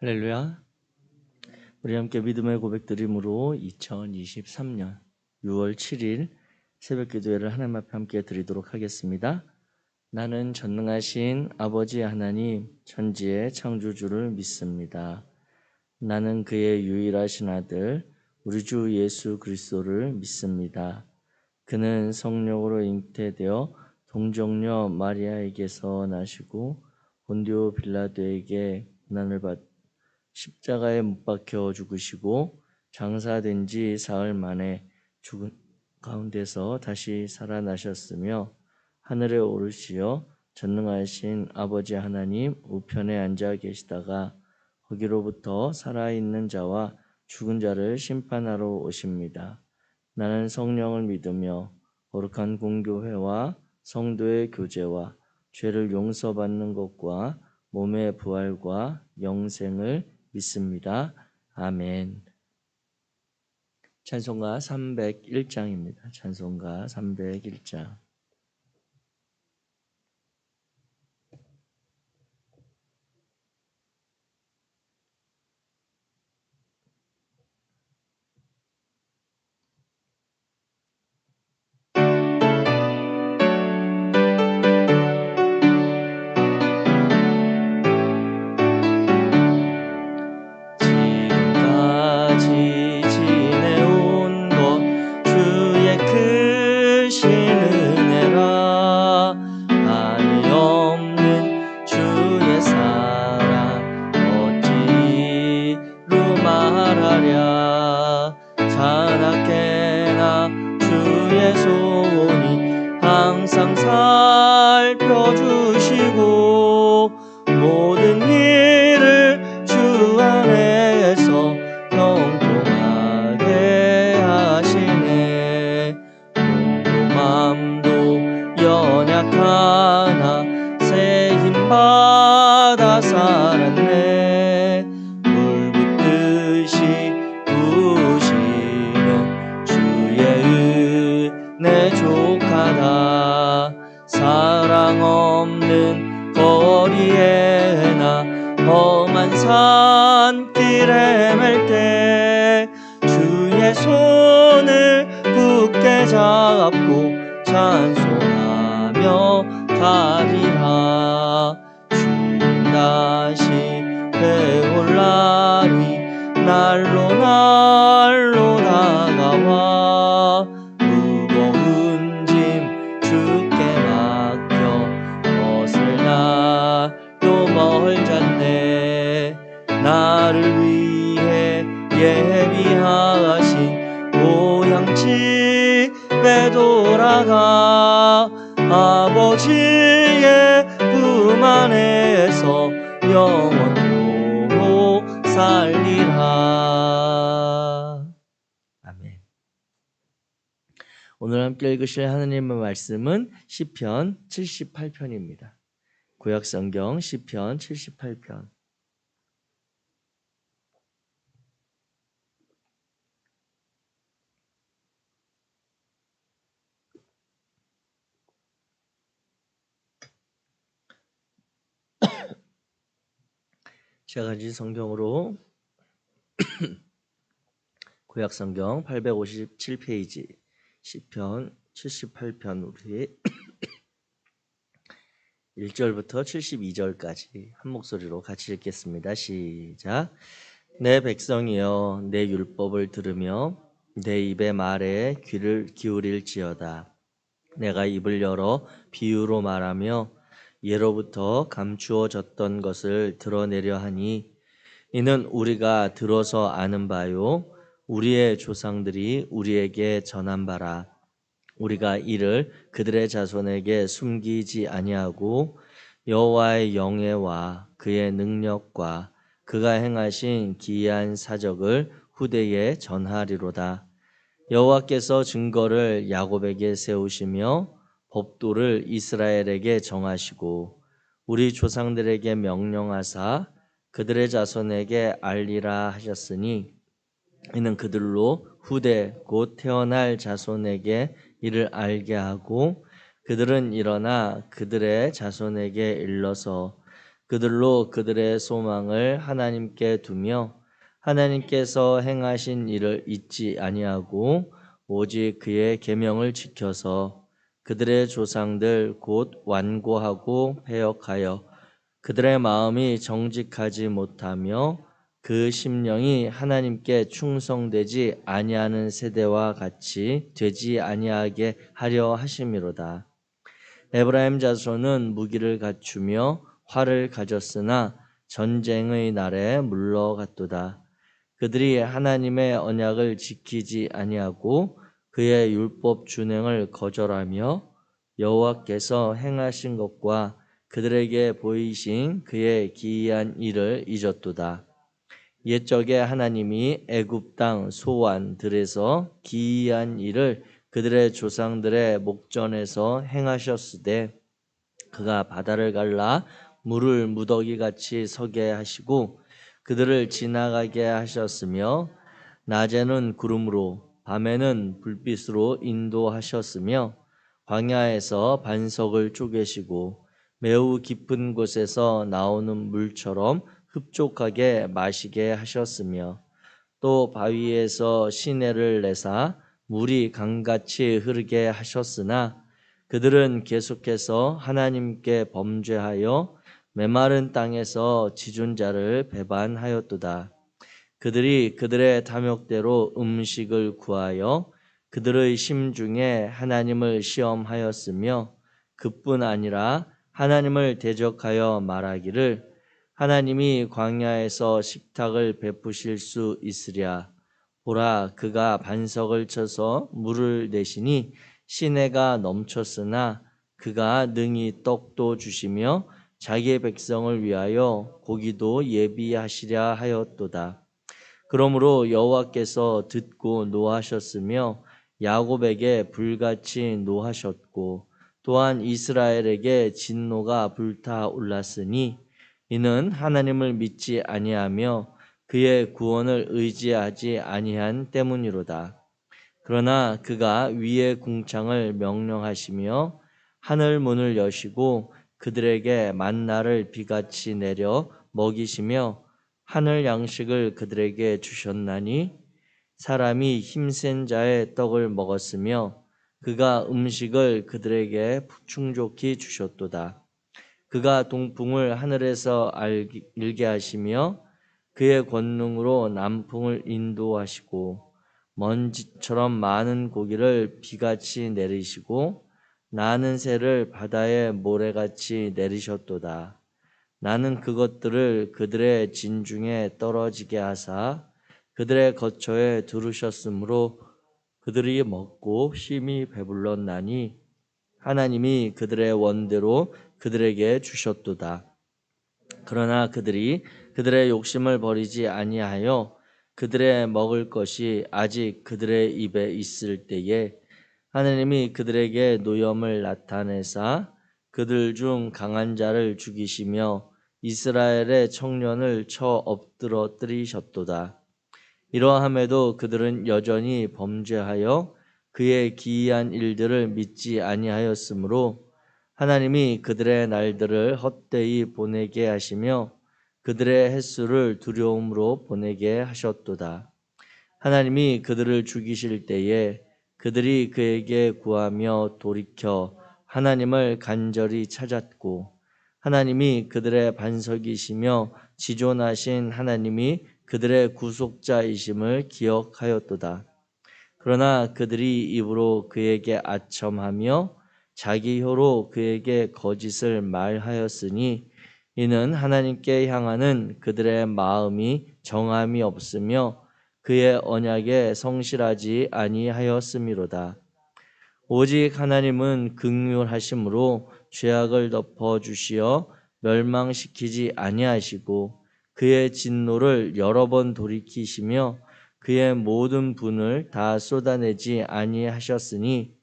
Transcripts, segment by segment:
할렐루야. 우리 함께 믿음의 고백 드림으로 2023년 6월 7일 새벽 기도회를 하나님 앞에 함께 드리도록 하겠습니다. 나는 전능하신 아버지 하나님 천지의 창조주를 믿습니다. 나는 그의 유일하신 아들 우리 주 예수 그리스도를 믿습니다. 그는 성령으로 잉태되어 동정녀 마리아에게서 나시고 본디오 빌라도에게 고난을 받 십자가에 못 박혀 죽으시고 장사된 지 사흘 만에 죽은 가운데서 다시 살아나셨으며 하늘에 오르시어 전능하신 아버지 하나님 우편에 앉아 계시다가 거기로부터 살아있는 자와 죽은 자를 심판하러 오십니다. 나는 성령을 믿으며 거룩한 공교회와 성도의 교제와 죄를 용서받는 것과 몸의 부활과 영생을 믿습니다. 아멘. 찬송가 301장입니다. 찬송가 301장. 항상 살펴주시고 모든 일을 주 안에서 형통하게 하시네. 몸도 맘도 연약하나 새 힘받아 살았네. 물 붓듯이 부으시는 주의 은혜 족하다. 사랑 없는 거리에나 험한 산길에 맬 때 주의 손을 굳게 잡고 찬송하며 가리라. 주님 다시 배올 날이 날로 날로 다가와 무거운 짐 주께 맡겨 벗을 날도 멀잖네. 나를 위해 예비하신 고향 집에 돌아가 아버지의 품 안에서 영원토록 살리라. 아멘. 오늘 함께 읽으실 하나님의 말씀은 시편 78편입니다. 구약성경 시편 78편. 제가 가진 성경으로 구약성경 857페이지 시편 78편 우리 1절부터 72절까지 한 목소리로 같이 읽겠습니다. 시작. 내 백성이여 내 율법을 들으며 내 입의 말에 귀를 기울일지어다. 내가 입을 열어 비유로 말하며 예로부터 감추어졌던 것을 드러내려 하니 이는 우리가 들어서 아는 바요 우리의 조상들이 우리에게 전한 바라. 우리가 이를 그들의 자손에게 숨기지 아니하고 여호와의 영예와 그의 능력과 그가 행하신 기이한 사적을 후대에 전하리로다. 여호와께서 증거를 야곱에게 세우시며 법도를 이스라엘에게 정하시고 우리 조상들에게 명령하사 그들의 자손에게 알리라 하셨으니 이는 그들로 후대 곧 태어날 자손에게 이를 알게 하고 그들은 일어나 그들의 자손에게 일러서 그들로 그들의 소망을 하나님께 두며 하나님께서 행하신 일을 잊지 아니하고 오직 그의 계명을 지켜서 그들의 조상들 곧 완고하고 패역하여 그들의 마음이 정직하지 못하며 그 심령이 하나님께 충성되지 아니하는 세대와 같이 되지 아니하게 하려 하심이로다. 에브라임 자손은 무기를 갖추며 활을 가졌으나 전쟁의 날에 물러갔도다. 그들이 하나님의 언약을 지키지 아니하고 그의 율법 준행을 거절하며 여호와께서 행하신 것과 그들에게 보이신 그의 기이한 일을 잊었도다. 옛적에 하나님이 애굽 땅 소완들에서 기이한 일을 그들의 조상들의 목전에서 행하셨으되 그가 바다를 갈라 물을 무더기같이 서게 하시고 그들을 지나가게 하셨으며 낮에는 구름으로 밤에는 불빛으로 인도하셨으며 광야에서 반석을 쪼개시고 매우 깊은 곳에서 나오는 물처럼 흡족하게 마시게 하셨으며 또 바위에서 시내를 내사 물이 강같이 흐르게 하셨으나 그들은 계속해서 하나님께 범죄하여 메마른 땅에서 지존자를 배반하였도다. 그들이 그들의 탐욕대로 음식을 구하여 그들의 심중에 하나님을 시험하였으며 그뿐 아니라 하나님을 대적하여 말하기를 하나님이 광야에서 식탁을 베푸실 수 있으랴. 보라, 그가 반석을 쳐서 물을 내시니 시내가 넘쳤으나 그가 능히 떡도 주시며 자기의 백성을 위하여 고기도 예비하시랴 하였도다. 그러므로 여호와께서 듣고 노하셨으며 야곱에게 불같이 노하셨고 또한 이스라엘에게 진노가 불타올랐으니 이는 하나님을 믿지 아니하며 그의 구원을 의지하지 아니한 때문이로다. 그러나 그가 위의 궁창을 명령하시며 하늘 문을 여시고 그들에게 만나를 비같이 내려 먹이시며 하늘 양식을 그들에게 주셨나니 사람이 힘센 자의 떡을 먹었으며 그가 음식을 그들에게 충족히 주셨도다. 그가 동풍을 하늘에서 일게 하시며 그의 권능으로 남풍을 인도하시고 먼지처럼 많은 고기를 비같이 내리시고 나는 새를 바다에 모래같이 내리셨도다. 나는 그것들을 그들의 진중에 떨어지게 하사 그들의 거처에 두르셨으므로 그들이 먹고 심히 배불렀나니 하나님이 그들의 원대로 그들에게 주셨도다. 그러나 그들이 그들의 욕심을 버리지 아니하여 그들의 먹을 것이 아직 그들의 입에 있을 때에 하나님이 그들에게 노염을 나타내사 그들 중 강한 자를 죽이시며 이스라엘의 청년을 쳐 엎드러뜨리셨도다. 이러함에도 그들은 여전히 범죄하여 그의 기이한 일들을 믿지 아니하였으므로 하나님이 그들의 날들을 헛되이 보내게 하시며 그들의 횟수를 두려움으로 보내게 하셨도다. 하나님이 그들을 죽이실 때에 그들이 그에게 구하며 돌이켜 하나님을 간절히 찾았고 하나님이 그들의 반석이시며 지존하신 하나님이 그들의 구속자이심을 기억하였도다. 그러나 그들이 입으로 그에게 아첨하며 자기 혀로 그에게 거짓을 말하였으니 이는 하나님께 향하는 그들의 마음이 정함이 없으며 그의 언약에 성실하지 아니하였음이로다. 오직 하나님은 긍휼하심으로 죄악을 덮어 주시어 멸망시키지 아니하시고 그의 진노를 여러 번 돌이키시며 그의 모든 분을 다 쏟아내지 아니하셨으니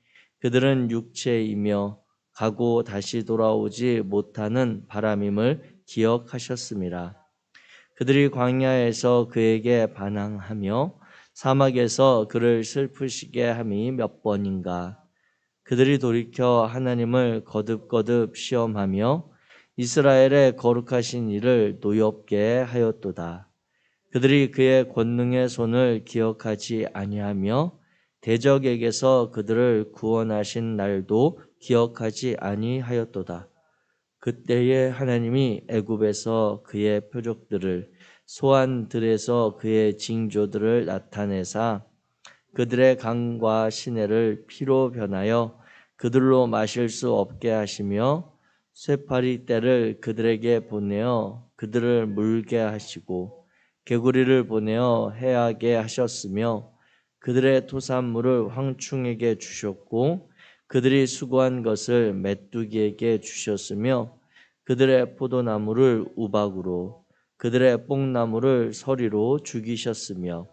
그들은 육체이며 가고 다시 돌아오지 못하는 바람임을 기억하셨음이라. 그들이 광야에서 그에게 반항하며 사막에서 그를 슬프시게 함이 몇 번인가. 그들이 돌이켜 하나님을 거듭거듭 시험하며 이스라엘의 거룩하신 이를 노엽게 하였도다. 그들이 그의 권능의 손을 기억하지 아니하며 대적에게서 그들을 구원하신 날도 기억하지 아니하였도다. 그때에 하나님이 애굽에서 그의 표적들을 소환들에서 그의 징조들을 나타내사 그들의 강과 시내를 피로 변하여 그들로 마실 수 없게 하시며 쇠파리 떼를 그들에게 보내어 그들을 물게 하시고 개구리를 보내어 해하게 하셨으며 그들의 토산물을 황충에게 주셨고 그들이 수고한 것을 메뚜기에게 주셨으며 그들의 포도나무를 우박으로 그들의 뽕나무를 서리로 죽이셨으며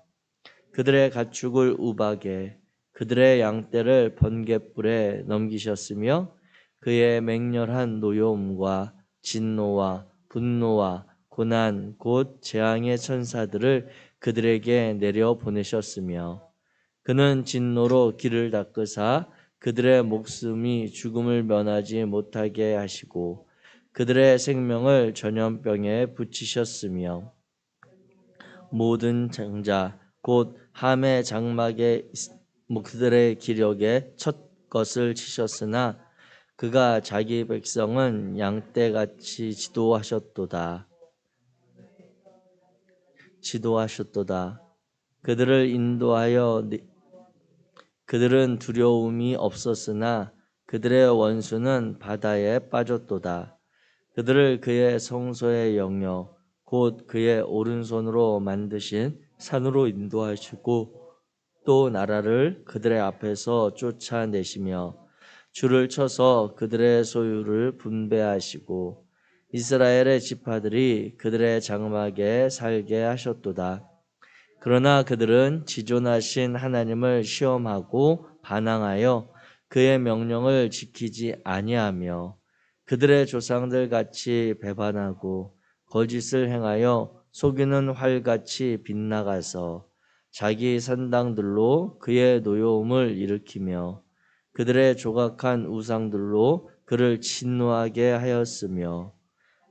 그들의 가축을 우박에 그들의 양떼를 번갯불에 넘기셨으며 그의 맹렬한 노여움과 진노와 분노와 고난 곧 재앙의 천사들을 그들에게 내려 보내셨으며 그는 진노로 길을 닦으사 그들의 목숨이 죽음을 면하지 못하게 하시고 그들의 생명을 전염병에 붙이셨으며 모든 장자 곧 함의 장막에 그들의 기력에 첫 것을 치셨으나 그가 자기 백성은 양떼같이 지도하셨도다. 그들을 인도하여 그들은 두려움이 없었으나 그들의 원수는 바다에 빠졌도다. 그들을 그의 성소의 영역 곧 그의 오른손으로 만드신 산으로 인도하시고 또 나라를 그들의 앞에서 쫓아내시며 줄을 쳐서 그들의 소유를 분배하시고 이스라엘의 지파들이 그들의 장막에 살게 하셨도다. 그러나 그들은 지존하신 하나님을 시험하고 반항하여 그의 명령을 지키지 아니하며 그들의 조상들 같이 배반하고 거짓을 행하여 속이는 활같이 빗나가서 자기 산당들로 그의 노여움을 일으키며 그들의 조각한 우상들로 그를 진노하게 하였으며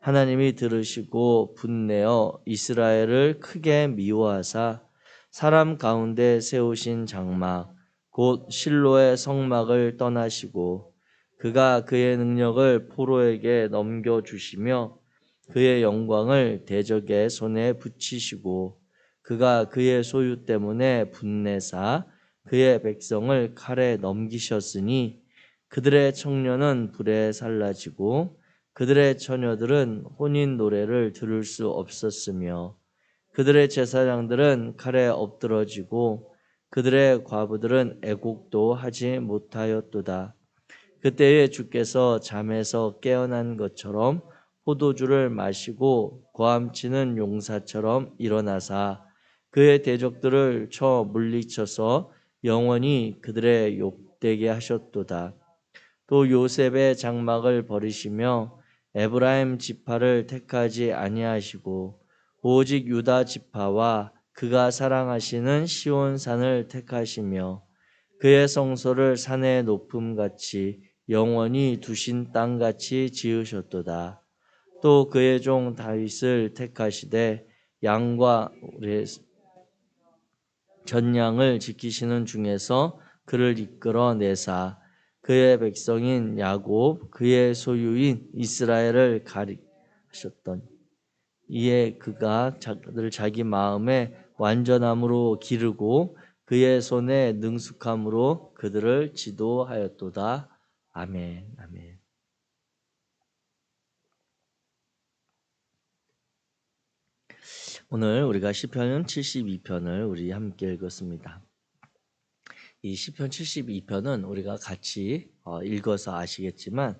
하나님이 들으시고 분내어 이스라엘을 크게 미워하사 사람 가운데 세우신 장막 곧 실로의 성막을 떠나시고 그가 그의 능력을 포로에게 넘겨주시며 그의 영광을 대적의 손에 붙이시고 그가 그의 소유 때문에 분내사 그의 백성을 칼에 넘기셨으니 그들의 청년은 불에 살라지고 그들의 처녀들은 혼인 노래를 들을 수 없었으며 그들의 제사장들은 칼에 엎드러지고 그들의 과부들은 애곡도 하지 못하였도다. 그때에 주께서 잠에서 깨어난 것처럼 포도주를 마시고 고함치는 용사처럼 일어나사 그의 대적들을 쳐 물리쳐서 영원히 그들의 욕되게 하셨도다. 또 요셉의 장막을 버리시며 에브라임 지파를 택하지 아니하시고 오직 유다 지파와 그가 사랑하시는 시온산을 택하시며 그의 성소를 산의 높음같이 영원히 두신 땅같이 지으셨도다. 또 그의 종 다윗을 택하시되 양과 전양을 지키시는 중에서 그를 이끌어 내사 그의 백성인 야곱 그의 소유인 이스라엘을 가리하셨더니 이에 그가 그들을 자기 마음에 완전함으로 기르고 그의 손에 능숙함으로 그들을 지도하였도다. 아멘. 아멘. 오늘 우리가 시편 72편을 우리 함께 읽었습니다. 이 시편 72편은 우리가 같이 읽어서 아시겠지만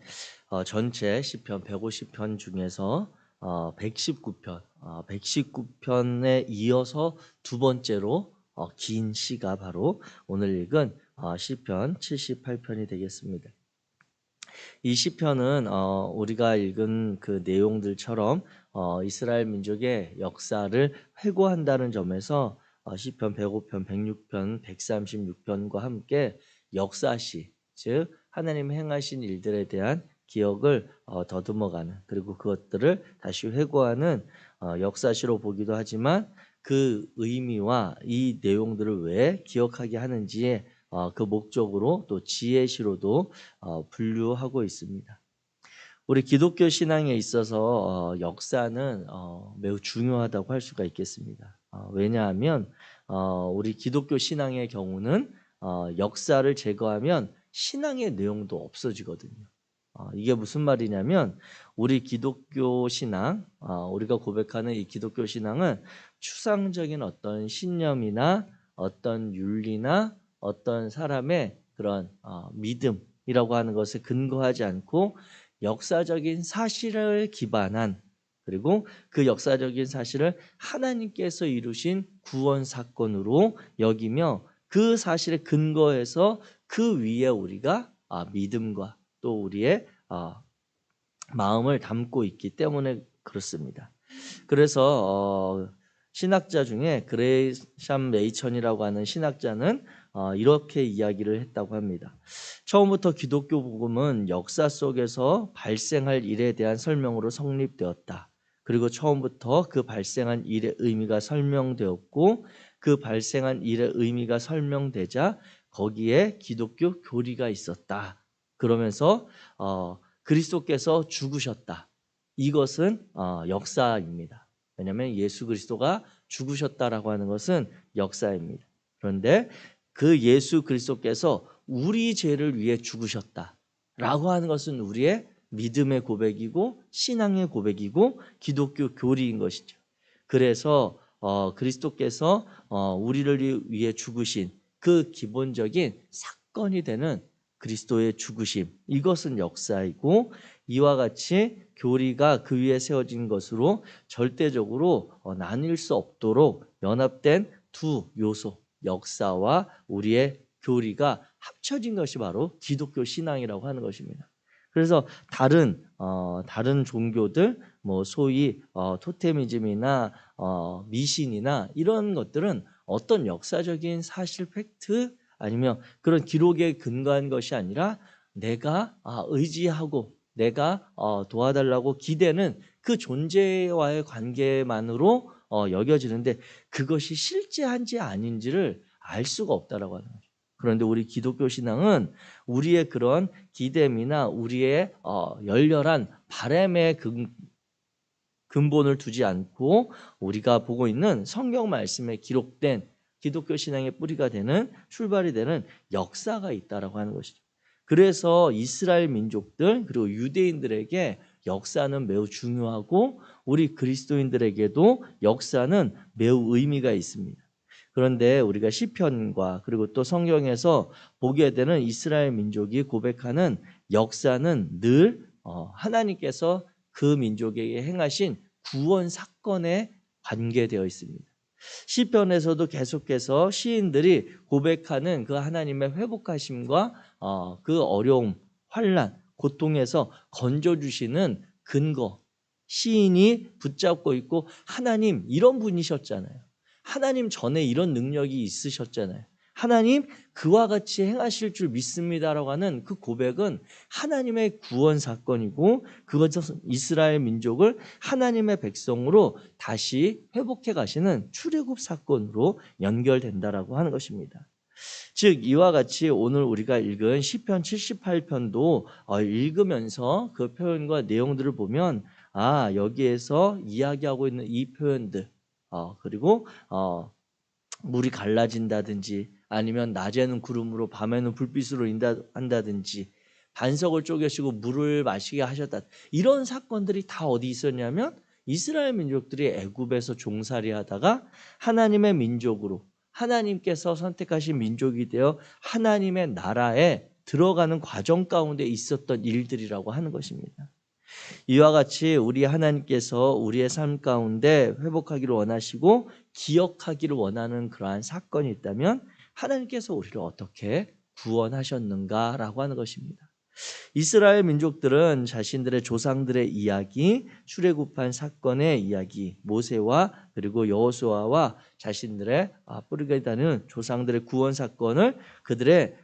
전체 시편 150편 중에서 119편, 119편에 이어서 두 번째로 긴 시가 바로 오늘 읽은 시편 78편이 되겠습니다. 이 시편은 우리가 읽은 그 내용들처럼 이스라엘 민족의 역사를 회고한다는 점에서 시편 105편, 106편, 136편과 함께 역사시, 즉 하나님 행하신 일들에 대한 기억을 더듬어가는, 그리고 그것들을 다시 회고하는 역사시로 보기도 하지만 그 의미와 이 내용들을 왜 기억하게 하는지에 그 목적으로 또 지혜시로도 분류하고 있습니다. 우리 기독교 신앙에 있어서 역사는 매우 중요하다고 할 수가 있겠습니다. 왜냐하면 우리 기독교 신앙의 경우는 역사를 제거하면 신앙의 내용도 없어지거든요. 이게 무슨 말이냐면 우리 기독교 신앙, 우리가 고백하는 이 기독교 신앙은 추상적인 어떤 신념이나 어떤 윤리나 어떤 사람의 그런 믿음이라고 하는 것에 근거하지 않고 역사적인 사실을 기반한, 그리고 그 역사적인 사실을 하나님께서 이루신 구원 사건으로 여기며 그 사실에 근거해서 그 위에 우리가 믿음과 또 우리의 마음을 담고 있기 때문에 그렇습니다. 그래서 신학자 중에 그레이샴 메이천이라고 하는 신학자는 이렇게 이야기를 했다고 합니다. 처음부터 기독교 복음은 역사 속에서 발생할 일에 대한 설명으로 성립되었다. 그리고 처음부터 그 발생한 일의 의미가 설명되었고 그 발생한 일의 의미가 설명되자 거기에 기독교 교리가 있었다. 그러면서 그리스도께서 죽으셨다. 이것은 역사입니다. 왜냐하면 예수 그리스도가 죽으셨다라고 하는 것은 역사입니다. 그런데 그 예수 그리스도께서 우리 죄를 위해 죽으셨다라고 하는 것은 우리의 믿음의 고백이고 신앙의 고백이고 기독교 교리인 것이죠. 그래서 그리스도께서 우리를 위해 죽으신 그 기본적인 사건이 되는 그리스도의 죽으심, 이것은 역사이고 이와 같이 교리가 그 위에 세워진 것으로 절대적으로 나뉠 수 없도록 연합된 두 요소, 역사와 우리의 교리가 합쳐진 것이 바로 기독교 신앙이라고 하는 것입니다. 그래서 다른 종교들, 뭐 소위 토테미즘이나 미신이나 이런 것들은 어떤 역사적인 사실 팩트 아니면 그런 기록에 근거한 것이 아니라 내가 의지하고 내가 도와달라고 기대는 그 존재와의 관계만으로 여겨지는데 그것이 실제한지 아닌지를 알 수가 없다라고 하는 거죠. 그런데 우리 기독교 신앙은 우리의 그런 기대이나 우리의 열렬한 바람의 근본을 두지 않고 우리가 보고 있는 성경 말씀에 기록된 기독교 신앙의 뿌리가 되는 출발이 되는 역사가 있다라고 하는 것이죠. 그래서 이스라엘 민족들 그리고 유대인들에게 역사는 매우 중요하고 우리 그리스도인들에게도 역사는 매우 의미가 있습니다. 그런데 우리가 시편과 그리고 또 성경에서 보게 되는 이스라엘 민족이 고백하는 역사는 늘 하나님께서 그 민족에게 행하신 구원 사건에 관계되어 있습니다. 시편에서도 계속해서 시인들이 고백하는 그 하나님의 회복하심과 그 어려움, 환난, 고통에서 건져주시는 근거, 시인이 붙잡고 있고 하나님 이런 분이셨잖아요. 하나님 전에 이런 능력이 있으셨잖아요. 하나님 그와 같이 행하실 줄 믿습니다라고 하는 그 고백은 하나님의 구원 사건이고 그것은 이스라엘 민족을 하나님의 백성으로 다시 회복해 가시는 출애굽 사건으로 연결된다라고 하는 것입니다. 즉 이와 같이 오늘 우리가 읽은 시편 78편도 읽으면서 그 표현과 내용들을 보면 여기에서 이야기하고 있는 이 표현들 그리고 물이 갈라진다든지 아니면 낮에는 구름으로 밤에는 불빛으로 인한다든지 반석을 쪼개시고 물을 마시게 하셨다. 이런 사건들이 다 어디 있었냐면 이스라엘 민족들이 애굽에서 종살이 하다가 하나님의 민족으로 하나님께서 선택하신 민족이 되어 하나님의 나라에 들어가는 과정 가운데 있었던 일들이라고 하는 것입니다. 이와 같이 우리 하나님께서 우리의 삶 가운데 회복하기를 원하시고 기억하기를 원하는 그러한 사건이 있다면 하나님께서 우리를 어떻게 구원하셨는가라고 하는 것입니다. 이스라엘 민족들은 자신들의 조상들의 이야기, 출애굽한 사건의 이야기, 모세와 그리고 여호수아와 자신들의 뿌리가 있다는 조상들의 구원 사건을 그들의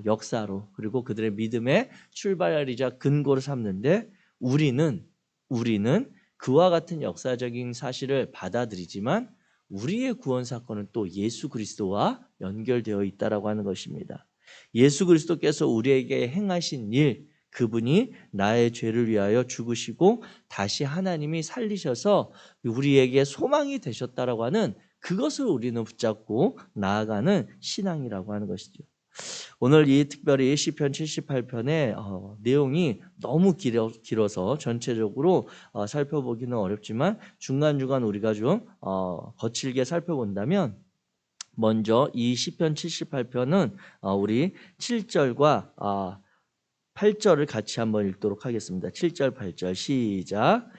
역사로 그리고 그들의 믿음의 출발이자 근거로 삼는데 우리는 그와 같은 역사적인 사실을 받아들이지만 우리의 구원 사건은 또 예수 그리스도와 연결되어 있다라고 하는 것입니다. 예수 그리스도께서 우리에게 행하신 일, 그분이 나의 죄를 위하여 죽으시고 다시 하나님이 살리셔서 우리에게 소망이 되셨다라고 하는 그것을 우리는 붙잡고 나아가는 신앙이라고 하는 것이죠. 오늘 이 특별히 시편 78편의 내용이 너무 길어서 전체적으로 살펴보기는 어렵지만 중간중간 우리가 좀 거칠게 살펴본다면 먼저 이 시편 78편은 우리 7절과 8절을 같이 한번 읽도록 하겠습니다. 7절 8절 시작.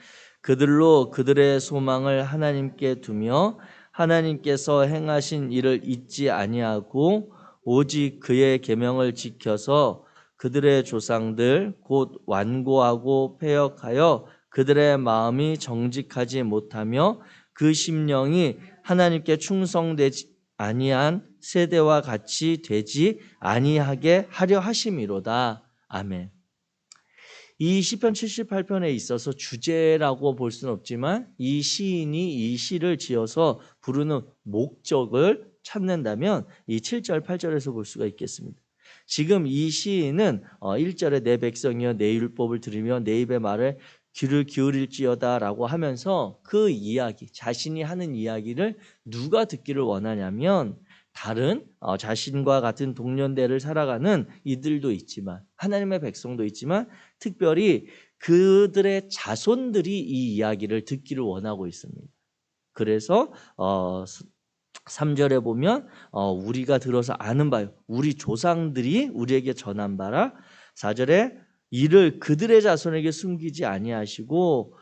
그들로 그들의 소망을 하나님께 두며 하나님께서 행하신 일을 잊지 아니하고 오직 그의 계명을 지켜서 그들의 조상들 곧 완고하고 패역하여 그들의 마음이 정직하지 못하며 그 심령이 하나님께 충성되지 아니한 세대와 같이 되지 아니하게 하려 하심이로다. 아멘. 이 시편 78편에 있어서 주제라고 볼 수는 없지만 이 시인이 이 시를 지어서 부르는 목적을 찾는다면 이 7절 8절에서 볼 수가 있겠습니다. 지금 이 시인은 1절에 내 백성이여 내 율법을 들으며 내 입의 말을 귀를 기울일지어다 라고 하면서 그 이야기, 자신이 하는 이야기를 누가 듣기를 원하냐면 다른 자신과 같은 동년대를 살아가는 이들도 있지만 하나님의 백성도 있지만 특별히 그들의 자손들이 이 이야기를 듣기를 원하고 있습니다. 그래서 3절에 보면 우리가 들어서 아는 바요 우리 조상들이 우리에게 전한 바라. 4절에 이를 그들의 자손에게 숨기지 아니하시고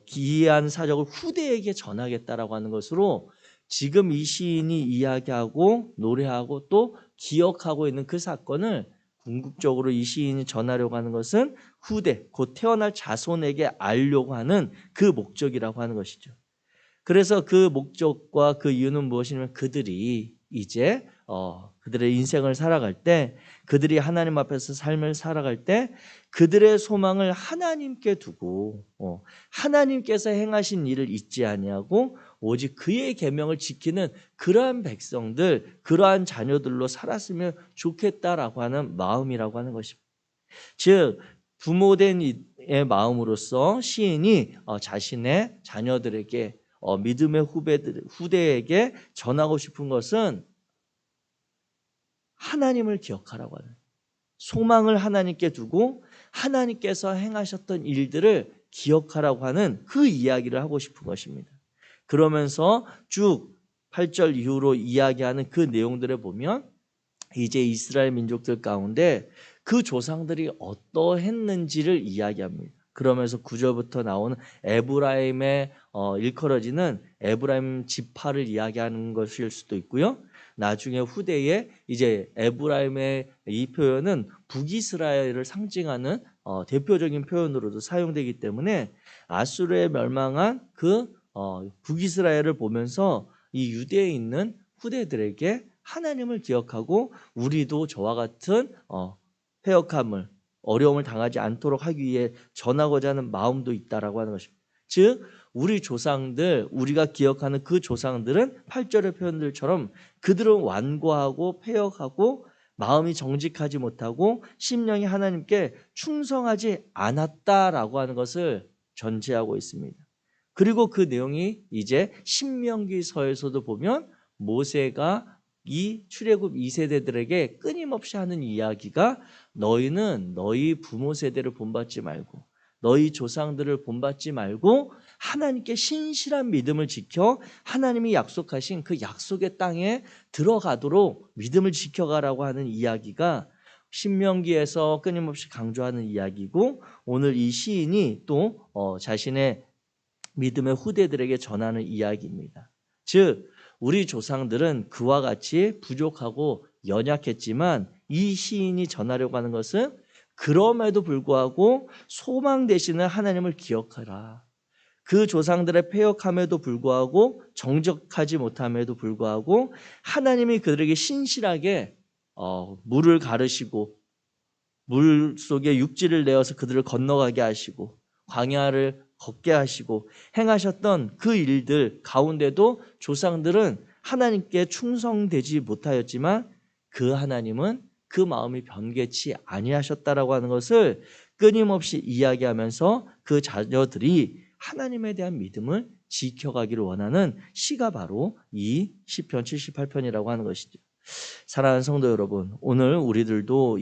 기이한 사적을 후대에게 전하겠다라고 하는 것으로 지금 이 시인이 이야기하고 노래하고 또 기억하고 있는 그 사건을 궁극적으로 이 시인이 전하려고 하는 것은 후대, 곧 태어날 자손에게 알려고 하는 그 목적이라고 하는 것이죠. 그래서 그 목적과 그 이유는 무엇이냐면 그들이 이제 그들의 인생을 살아갈 때 그들이 하나님 앞에서 삶을 살아갈 때 그들의 소망을 하나님께 두고 하나님께서 행하신 일을 잊지 아니하고 오직 그의 계명을 지키는 그러한 백성들, 그러한 자녀들로 살았으면 좋겠다라고 하는 마음이라고 하는 것입니다. 즉 부모된 이의 마음으로서 시인이 자신의 자녀들에게 믿음의 후대에게 전하고 싶은 것은 하나님을 기억하라고 하는, 소망을 하나님께 두고 하나님께서 행하셨던 일들을 기억하라고 하는 그 이야기를 하고 싶은 것입니다. 그러면서 쭉 8절 이후로 이야기하는 그 내용들을 보면 이제 이스라엘 민족들 가운데 그 조상들이 어떠했는지를 이야기합니다. 그러면서 9절부터 나오는 에브라임의 일컬어지는 에브라임 지파를 이야기하는 것일 수도 있고요. 나중에 후대에 이제 에브라임의 이 표현은 북이스라엘을 상징하는 대표적인 표현으로도 사용되기 때문에 아수르에 멸망한 그 북이스라엘을 보면서 이 유대에 있는 후대들에게 하나님을 기억하고 우리도 저와 같은 패역함을 어려움을 당하지 않도록 하기 위해 전하고자 하는 마음도 있다라고 하는 것입니다. 즉 우리 조상들, 우리가 기억하는 그 조상들은 8절의 표현들처럼 그들은 완고하고 패역하고 마음이 정직하지 못하고 심령이 하나님께 충성하지 않았다라고 하는 것을 전제하고 있습니다. 그리고 그 내용이 이제 신명기서에서도 보면 모세가 이 출애굽 2세대들에게 끊임없이 하는 이야기가 너희는 너희 부모 세대를 본받지 말고 너희 조상들을 본받지 말고 하나님께 신실한 믿음을 지켜 하나님이 약속하신 그 약속의 땅에 들어가도록 믿음을 지켜가라고 하는 이야기가 신명기에서 끊임없이 강조하는 이야기고 오늘 이 시인이 또 자신의 믿음의 후대들에게 전하는 이야기입니다. 즉 우리 조상들은 그와 같이 부족하고 연약했지만 이 시인이 전하려고 하는 것은 그럼에도 불구하고 소망 되시는 하나님을 기억하라. 그 조상들의 패역함에도 불구하고 정직하지 못함에도 불구하고 하나님이 그들에게 신실하게 물을 가르시고 물 속에 육지를 내어서 그들을 건너가게 하시고 광야를 걷게 하시고 행하셨던 그 일들 가운데도 조상들은 하나님께 충성되지 못하였지만 그 하나님은 그 마음이 변개치 아니하셨다라고 하는 것을 끊임없이 이야기하면서 그 자녀들이 하나님에 대한 믿음을 지켜가기를 원하는 시가 바로 이 시편 78편이라고 하는 것이죠. 사랑하는 성도 여러분, 오늘 우리들도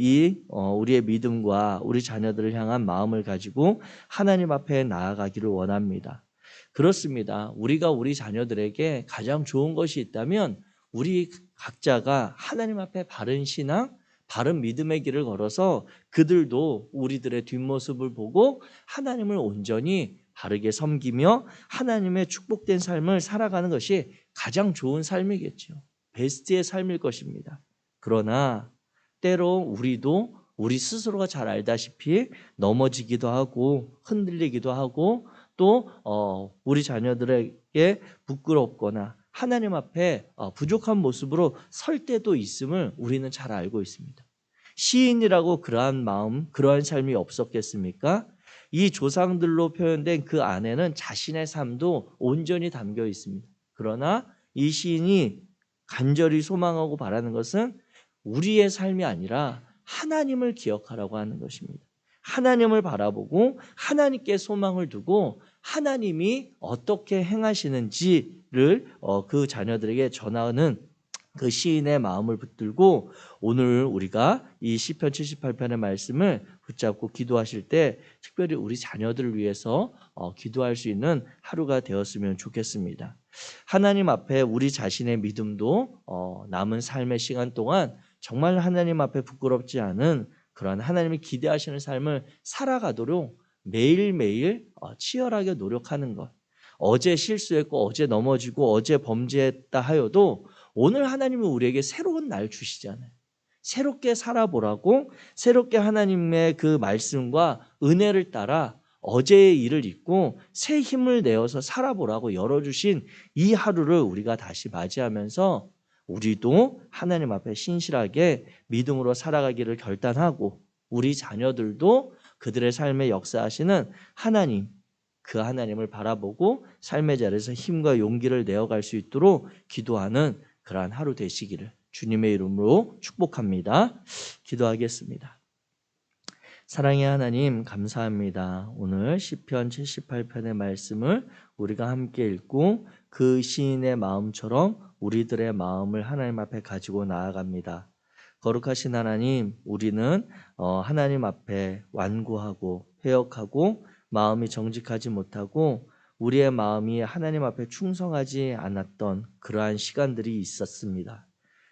우리의 믿음과 우리 자녀들을 향한 마음을 가지고 하나님 앞에 나아가기를 원합니다. 그렇습니다. 우리가 우리 자녀들에게 가장 좋은 것이 있다면 우리 각자가 하나님 앞에 바른 신앙, 바른 믿음의 길을 걸어서 그들도 우리들의 뒷모습을 보고 하나님을 온전히 바르게 섬기며 하나님의 축복된 삶을 살아가는 것이 가장 좋은 삶이겠죠. 베스트의 삶일 것입니다. 그러나 때로 우리도 우리 스스로가 잘 알다시피 넘어지기도 하고 흔들리기도 하고 또 우리 자녀들에게 부끄럽거나 하나님 앞에 부족한 모습으로 설 때도 있음을 우리는 잘 알고 있습니다. 시인이라고 그러한 마음, 그러한 삶이 없었겠습니까? 이 조상들로 표현된 그 안에는 자신의 삶도 온전히 담겨 있습니다. 그러나 이 시인이 간절히 소망하고 바라는 것은 우리의 삶이 아니라 하나님을 기억하라고 하는 것입니다. 하나님을 바라보고 하나님께 소망을 두고 하나님이 어떻게 행하시는지를 그 자녀들에게 전하는 그 시인의 마음을 붙들고 오늘 우리가 이 시편 78편의 말씀을 붙잡고 기도하실 때 특별히 우리 자녀들을 위해서 기도할 수 있는 하루가 되었으면 좋겠습니다. 하나님 앞에 우리 자신의 믿음도 남은 삶의 시간 동안 정말 하나님 앞에 부끄럽지 않은 그러한 하나님이 기대하시는 삶을 살아가도록 매일매일 치열하게 노력하는 것. 어제 실수했고 어제 넘어지고 어제 범죄했다 하여도 오늘 하나님은 우리에게 새로운 날 주시잖아요. 새롭게 살아보라고 새롭게 하나님의 그 말씀과 은혜를 따라 어제의 일을 잊고 새 힘을 내어서 살아보라고 열어주신 이 하루를 우리가 다시 맞이하면서 우리도 하나님 앞에 신실하게 믿음으로 살아가기를 결단하고 우리 자녀들도 그들의 삶에 역사하시는 하나님, 그 하나님을 바라보고 삶의 자리에서 힘과 용기를 내어갈 수 있도록 기도하는 그러한 하루 되시기를 주님의 이름으로 축복합니다. 기도하겠습니다. 사랑의 하나님 감사합니다. 오늘 시편 78편의 말씀을 우리가 함께 읽고 그 시인의 마음처럼 우리들의 마음을 하나님 앞에 가지고 나아갑니다. 거룩하신 하나님, 우리는 하나님 앞에 완고하고 패역하고 마음이 정직하지 못하고 우리의 마음이 하나님 앞에 충성하지 않았던 그러한 시간들이 있었습니다.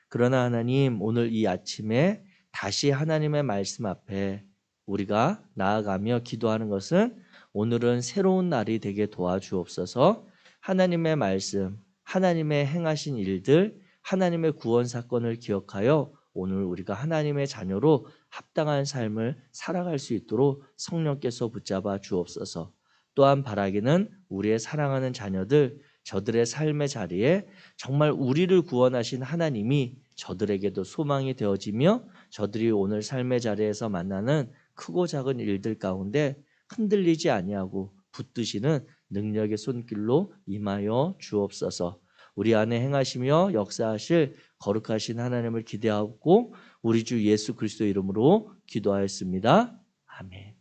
그러나 하나님, 오늘 이 아침에 다시 하나님의 말씀 앞에 우리가 나아가며 기도하는 것은 오늘은 새로운 날이 되게 도와주옵소서. 하나님의 말씀, 하나님의 행하신 일들, 하나님의 구원 사건을 기억하여 오늘 우리가 하나님의 자녀로 합당한 삶을 살아갈 수 있도록 성령께서 붙잡아 주옵소서. 또한 바라기는 우리의 사랑하는 자녀들, 저들의 삶의 자리에 정말 우리를 구원하신 하나님이 저들에게도 소망이 되어지며 저들이 오늘 삶의 자리에서 만나는 크고 작은 일들 가운데 흔들리지 아니하고 붙드시는 능력의 손길로 임하여 주옵소서. 우리 안에 행하시며 역사하실 거룩하신 하나님을 기대하고 우리 주 예수 그리스도 이름으로 기도하였습니다. 아멘.